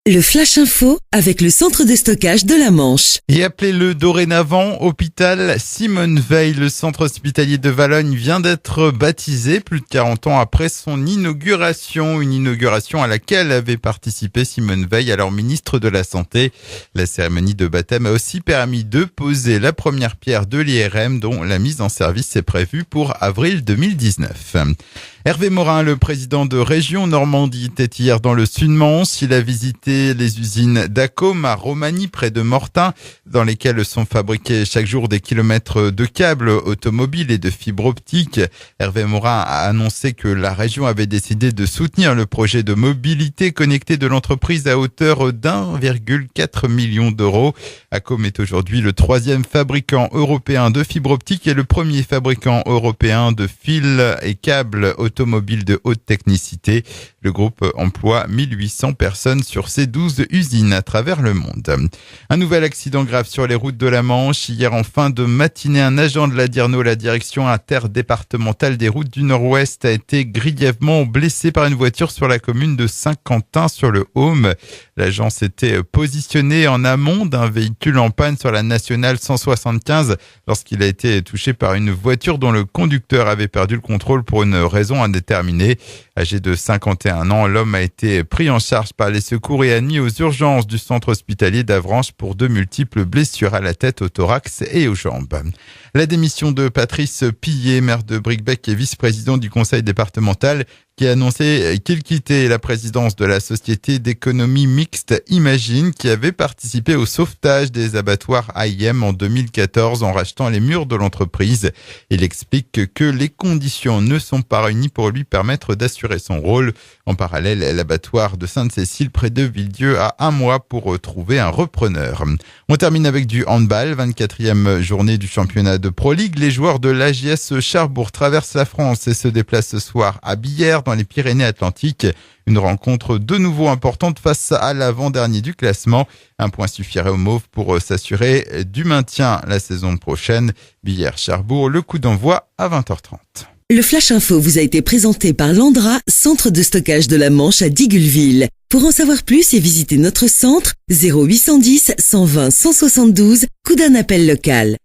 Le Flash Info avec le centre de stockage de la Manche. Et appelez-le dorénavant hôpital Simone Veil. Le centre hospitalier de Valognes vient d'être baptisé plus de 40 ans après son inauguration. Une inauguration à laquelle avait participé Simone Veil, alors ministre de la Santé. La cérémonie de baptême a aussi permis de poser la première pierre de l'IRM dont la mise en service est prévue pour avril 2019. Hervé Morin, le président de Région Normandie, était hier dans le Sud-Manche. Il a visité les usines d'Acom à Romagny, près de Mortain, dans lesquelles sont fabriqués chaque jour des kilomètres de câbles automobiles et de fibres optiques. Hervé Morin a annoncé que la région avait décidé de soutenir le projet de mobilité connectée de l'entreprise à hauteur d'1,4 million d'euros. Acom est aujourd'hui le 3e fabricant européen de fibres optiques et le premier fabricant européen de fils et câbles automobiles de haute technicité. Le groupe emploie 1800 personnes sur ses 12 usines à travers le monde. Un nouvel accident grave sur les routes de la Manche. Hier en fin de matinée, un agent de la DIRNO, la direction interdépartementale des routes du Nord-Ouest, a été grièvement blessé par une voiture sur la commune de Saint-Quentin-sur-le-Haume. L'agent s'était positionné en amont d'un véhicule en panne sur la nationale 175 lorsqu'il a été touché par une voiture dont le conducteur avait perdu le contrôle pour une raison indéterminée. Âgé de 51 ans, l'homme a été pris en charge par les secours et admis aux urgences du centre hospitalier d'Avranches pour de multiples blessures à la tête, au thorax et aux jambes. La démission de Patrice Pillet, maire de Bricbec et vice-président du conseil départemental, qui a annoncé qu'il quittait la présidence de la société d'économie mixte Imagine, qui avait participé au sauvetage des abattoirs AIM en 2014 en rachetant les murs de l'entreprise. Il explique que les conditions ne sont pas réunies pour lui permettre d'assurer son rôle. En parallèle, l'abattoir de Sainte-Cécile près de Villedieu a un mois pour trouver un repreneur. On termine avec du handball, 24e journée du championnat de Pro League. Les joueurs de l'AJS Charbourg traversent la France et se déplacent ce soir à Billère, dans les Pyrénées-Atlantiques. Une rencontre de nouveau importante face à l'avant-dernier du classement. Un point suffirait aux Mauves pour s'assurer du maintien la saison prochaine. Billère-Charbourg, le coup d'envoi à 20h30. Le Flash Info vous a été présenté par Landra, centre de stockage de la Manche à Digoulville. Pour en savoir plus et visiter notre centre, 0810 120 172, coup d'un appel local.